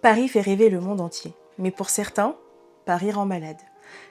Paris fait rêver le monde entier, mais pour certains, Paris rend malade.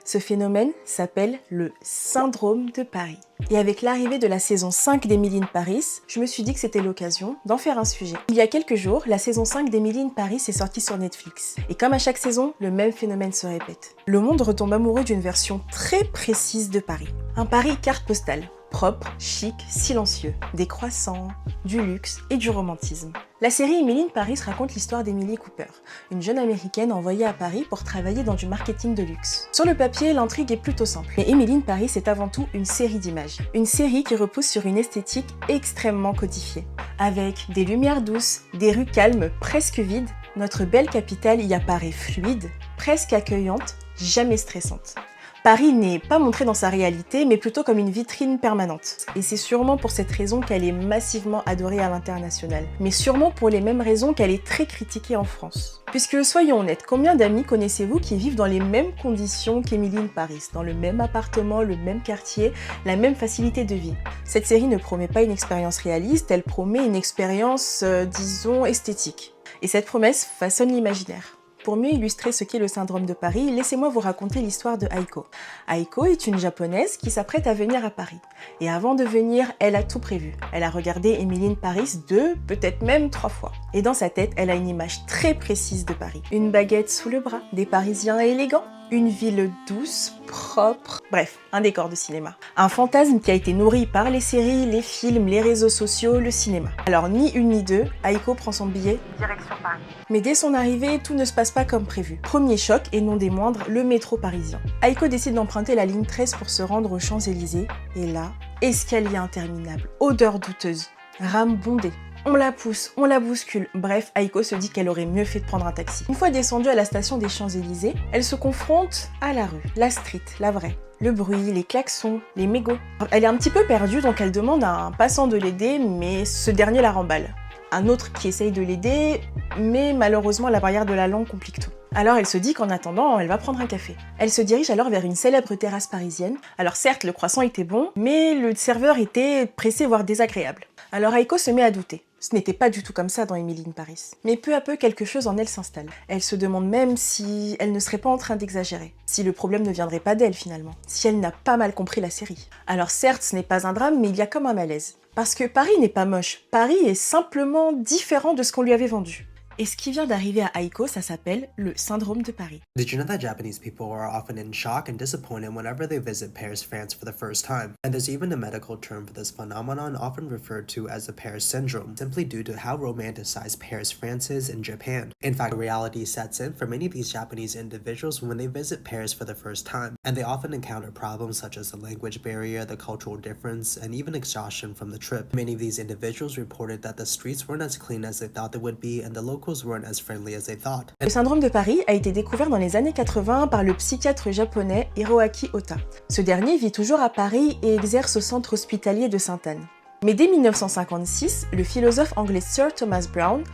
Ce phénomène s'appelle le syndrome de Paris. Et avec l'arrivée de la saison 5 d'Emily in Paris, je me suis dit que c'était l'occasion d'en faire un sujet. Il y a quelques jours, la saison 5 d'Emily in Paris est sortie sur Netflix. Et comme à chaque saison, le même phénomène se répète. Le monde retombe amoureux d'une version très précise de Paris. Un Paris carte postale. Propre, chic, silencieux, des croissants, du luxe et du romantisme. La série Emily in Paris raconte l'histoire d'Emily Cooper, une jeune américaine envoyée à Paris pour travailler dans du marketing de luxe. Sur le papier, l'intrigue est plutôt simple, mais Emily in Paris est avant tout une série d'images. Une série qui repose sur une esthétique extrêmement codifiée. Avec des lumières douces, des rues calmes, presque vides, notre belle capitale y apparaît fluide, presque accueillante, jamais stressante. Paris n'est pas montré dans sa réalité, mais plutôt comme une vitrine permanente. Et c'est sûrement pour cette raison qu'elle est massivement adorée à l'international. Mais sûrement pour les mêmes raisons qu'elle est très critiquée en France. Puisque, soyons honnêtes, combien d'amis connaissez-vous qui vivent dans les mêmes conditions qu'Emily in Paris, dans le même appartement, le même quartier, la même facilité de vie? Cette série ne promet pas une expérience réaliste, elle promet une expérience, disons, esthétique. Et cette promesse façonne l'imaginaire. Pour mieux illustrer ce qu'est le syndrome de Paris, laissez-moi vous raconter l'histoire de Aiko. Aiko est une japonaise qui s'apprête à venir à Paris. Et avant de venir, elle a tout prévu. Elle a regardé Emily in Paris 2, peut-être même 3 fois. Et dans sa tête, elle a une image très précise de Paris. Une baguette sous le bras, des Parisiens élégants, une ville douce, propre, bref, un décor de cinéma. Un fantasme qui a été nourri par les séries, les films, les réseaux sociaux, le cinéma. Alors ni une ni deux, Aiko prend son billet, direction Paris. Mais dès son arrivée, tout ne se passe pas comme prévu. Premier choc, et non des moindres, le métro parisien. Aiko décide d'emprunter la ligne 13 pour se rendre aux Champs-Élysées, et là, escalier interminable, odeur douteuse, rame bondée. On la pousse, on la bouscule. Bref, Aiko se dit qu'elle aurait mieux fait de prendre un taxi. Une fois descendue à la station des Champs-Élysées, elle se confronte à la rue, la street, la vraie. Le bruit, les klaxons, les mégots. Elle est un petit peu perdue, donc elle demande à un passant de l'aider, mais ce dernier la remballe. Un autre qui essaye de l'aider, mais malheureusement la barrière de la langue complique tout. Alors elle se dit qu'en attendant, elle va prendre un café. Elle se dirige alors vers une célèbre terrasse parisienne. Alors certes, le croissant était bon, mais le serveur était pressé voire désagréable. Alors Aiko se met à douter. Ce n'était pas du tout comme ça dans Emily in Paris. Mais peu à peu, quelque chose en elle s'installe. Elle se demande même si elle ne serait pas en train d'exagérer. Si le problème ne viendrait pas d'elle finalement. Si elle n'a pas mal compris la série. Alors certes, ce n'est pas un drame, mais il y a comme un malaise. Parce que Paris n'est pas moche. Paris est simplement différent de ce qu'on lui avait vendu. Et ce qui vient d'arriver à Aiko, ça s'appelle le syndrome de Paris. Did you know that Japanese people are often in shock and disappointed whenever they visit Paris, France for the first time? And there's even a medical term for this phenomenon often referred to as the Paris syndrome, simply due to how romanticized Paris, France is in Japan. In fact, reality sets in for many of these Japanese individuals when they visit Paris for the first time, and they often encounter problems such as the language barrier, the cultural difference, and even exhaustion from the trip. Many of these individuals reported that the streets weren't as clean as they thought they would be, and the locals weren't as friendly as they thought. Le syndrome de Paris a été découvert dans les années 80 par le psychiatre japonais Hiroaki Ota. Ce dernier vit toujours à Paris et exerce au centre hospitalier de Sainte-Anne. Mais dès 1956, le philosophe anglais Sir Thomas Browne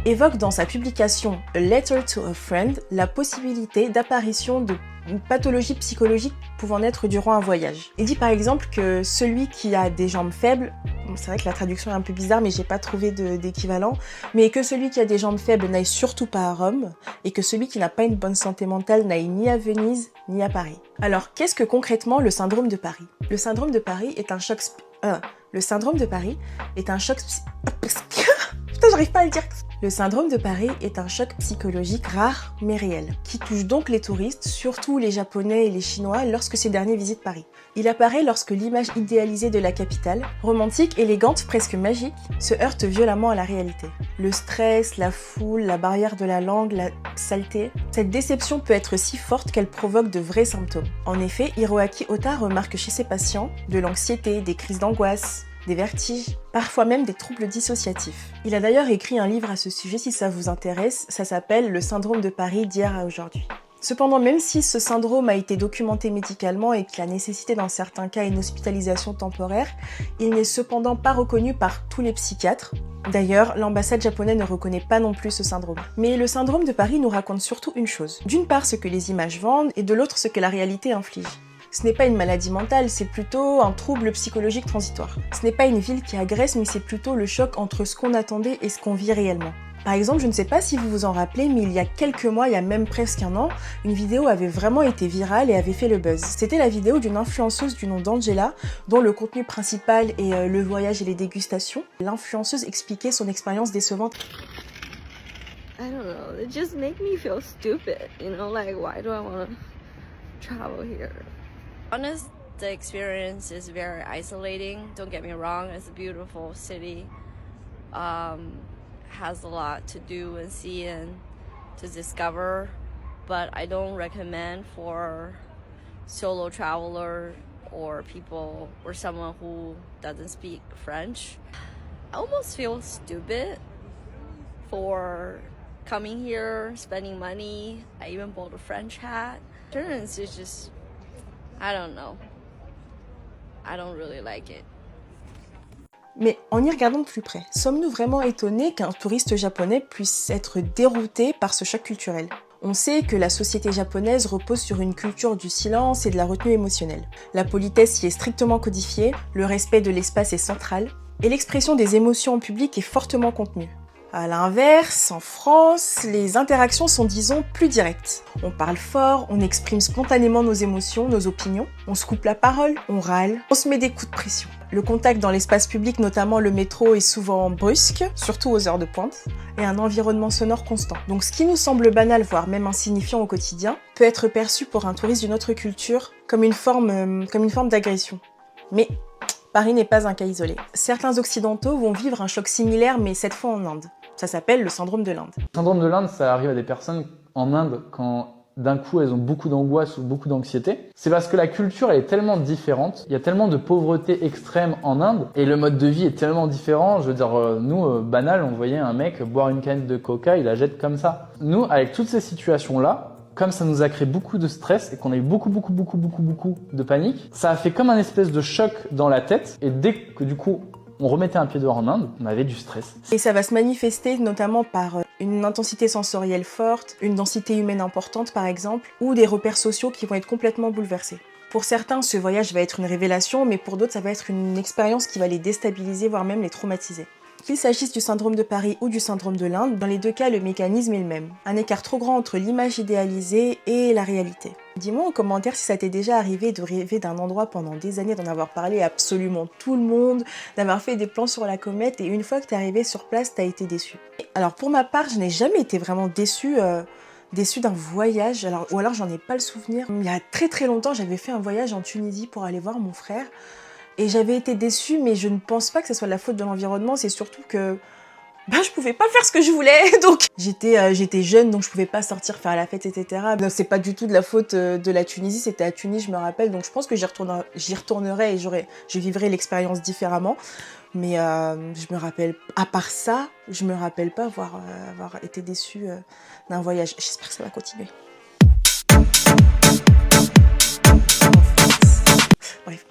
évoque dans sa publication A Letter to a Friend la possibilité d'apparition de pathologies psychologiques pouvant naître durant un voyage. Il dit par exemple que celui qui a des jambes faibles, c'est vrai que la traduction est un peu bizarre mais j'ai pas trouvé d'équivalent, mais que celui qui a des jambes faibles n'aille surtout pas à Rome et que celui qui n'a pas une bonne santé mentale n'aille ni à Venise ni à Paris. Alors qu'est-ce que concrètement le syndrome de Paris? Le syndrome de Paris est un choc... Le syndrome de Paris est un choc... Putain, j'arrive pas à le dire. Le syndrome de Paris est un choc psychologique rare mais réel, qui touche donc les touristes, surtout les Japonais et les Chinois, lorsque ces derniers visitent Paris. Il apparaît lorsque l'image idéalisée de la capitale, romantique, élégante, presque magique, se heurte violemment à la réalité. Le stress, la foule, la barrière de la langue, la saleté, cette déception peut être si forte qu'elle provoque de vrais symptômes. En effet, Hiroaki Ota remarque chez ses patients de l'anxiété, des crises d'angoisse, des vertiges, parfois même des troubles dissociatifs. Il a d'ailleurs écrit un livre à ce sujet si ça vous intéresse, ça s'appelle « Le syndrome de Paris d'hier à aujourd'hui ». Cependant, même si ce syndrome a été documenté médicalement et qu'il a nécessité dans certains cas une hospitalisation temporaire, il n'est cependant pas reconnu par tous les psychiatres. D'ailleurs, l'ambassade japonaise ne reconnaît pas non plus ce syndrome. Mais le syndrome de Paris nous raconte surtout une chose. D'une part, ce que les images vendent, et de l'autre, ce que la réalité inflige. Ce n'est pas une maladie mentale, c'est plutôt un trouble psychologique transitoire. Ce n'est pas une ville qui agresse, mais c'est plutôt le choc entre ce qu'on attendait et ce qu'on vit réellement. Par exemple, je ne sais pas si vous vous en rappelez, mais il y a quelques mois, il y a même presque un an, une vidéo avait vraiment été virale et avait fait le buzz. C'était la vidéo d'une influenceuse du nom d'Angela, dont le contenu principal est le voyage et les dégustations. L'influenceuse expliquait son expérience décevante. I don't know, it just makes me feel stupid, you know, like why do I want to travel here? Honest, the experience is very isolating, don't get me wrong, it's a beautiful city, has a lot to do and see and to discover, but I don't recommend for solo traveler or people or someone who doesn't speak French. I almost feel stupid for coming here, spending money. I even bought a French hat. Insurance is just, I don't know. I don't really like it. Mais en y regardant de plus près, sommes-nous vraiment étonnés qu'un touriste japonais puisse être dérouté par ce choc culturel ? On sait que la société japonaise repose sur une culture du silence et de la retenue émotionnelle. La politesse y est strictement codifiée, le respect de l'espace est central, et l'expression des émotions en public est fortement contenue. À l'inverse, en France, les interactions sont, disons, plus directes. On parle fort, on exprime spontanément nos émotions, nos opinions, on se coupe la parole, on râle, on se met des coups de pression. Le contact dans l'espace public, notamment le métro, est souvent brusque, surtout aux heures de pointe, et un environnement sonore constant. Donc ce qui nous semble banal, voire même insignifiant au quotidien, peut être perçu pour un touriste d'une autre culture comme une forme d'agression. Mais Paris n'est pas un cas isolé. Certains occidentaux vont vivre un choc similaire, mais cette fois en Inde. Ça s'appelle le syndrome de l'Inde. Le syndrome de l'Inde, ça arrive à des personnes en Inde quand d'un coup elles ont beaucoup d'angoisse ou beaucoup d'anxiété. C'est parce que la culture elle est tellement différente, il y a tellement de pauvreté extrême en Inde et le mode de vie est tellement différent. Je veux dire, nous, banal, on voyait un mec boire une canette de coca, il la jette comme ça. Nous, avec toutes ces situations-là, comme ça nous a créé beaucoup de stress et qu'on a eu beaucoup de panique, ça a fait comme un espèce de choc dans la tête et dès que du coup on remettait un pied dehors en Inde, on avait du stress. Et ça va se manifester notamment par une intensité sensorielle forte, une densité humaine importante par exemple, ou des repères sociaux qui vont être complètement bouleversés. Pour certains, ce voyage va être une révélation, mais pour d'autres, ça va être une expérience qui va les déstabiliser, voire même les traumatiser. Qu'il s'agisse du syndrome de Paris ou du syndrome de l'Inde, dans les deux cas, le mécanisme est le même. Un écart trop grand entre l'image idéalisée et la réalité. Dis-moi en commentaire si ça t'est déjà arrivé de rêver d'un endroit pendant des années, d'en avoir parlé à absolument tout le monde, d'avoir fait des plans sur la comète et une fois que t'es arrivé sur place, t'as été déçu. Alors pour ma part, je n'ai jamais été vraiment déçue d'un voyage, ou alors j'en ai pas le souvenir. Il y a très longtemps, j'avais fait un voyage en Tunisie pour aller voir mon frère. Et j'avais été déçue, mais je ne pense pas que ce soit la faute de l'environnement, c'est surtout que je pouvais pas faire ce que je voulais, donc j'étais jeune, donc je pouvais pas sortir faire la fête, etc. C'est pas du tout de la faute de la Tunisie, c'était à Tunis, je me rappelle, donc je pense que j'y retournerai et je vivrai l'expérience différemment. Mais je me rappelle, à part ça, je me rappelle pas avoir été déçue d'un voyage. J'espère que ça va continuer. Bref.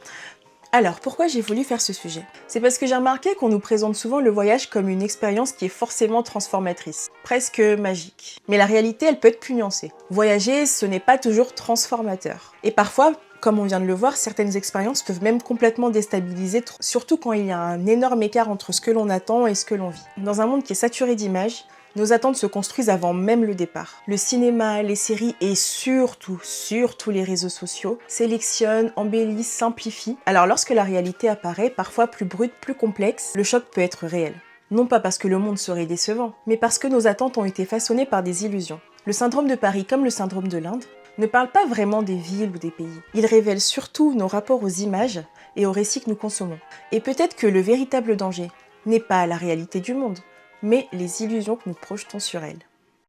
Alors, pourquoi j'ai voulu faire ce sujet ? C'est parce que j'ai remarqué qu'on nous présente souvent le voyage comme une expérience qui est forcément transformatrice, presque magique. Mais la réalité, elle peut être plus nuancée. Voyager, ce n'est pas toujours transformateur. Et parfois, comme on vient de le voir, certaines expériences peuvent même complètement déstabiliser, surtout quand il y a un énorme écart entre ce que l'on attend et ce que l'on vit. Dans un monde qui est saturé d'images, nos attentes se construisent avant même le départ. Le cinéma, les séries et surtout les réseaux sociaux sélectionnent, embellissent, simplifient. Alors lorsque la réalité apparaît, parfois plus brute, plus complexe, le choc peut être réel. Non pas parce que le monde serait décevant, mais parce que nos attentes ont été façonnées par des illusions. Le syndrome de Paris, comme le syndrome de l'Inde, ne parle pas vraiment des villes ou des pays. Il révèle surtout nos rapports aux images et aux récits que nous consommons. Et peut-être que le véritable danger n'est pas la réalité du monde, mais les illusions que nous projetons sur elle.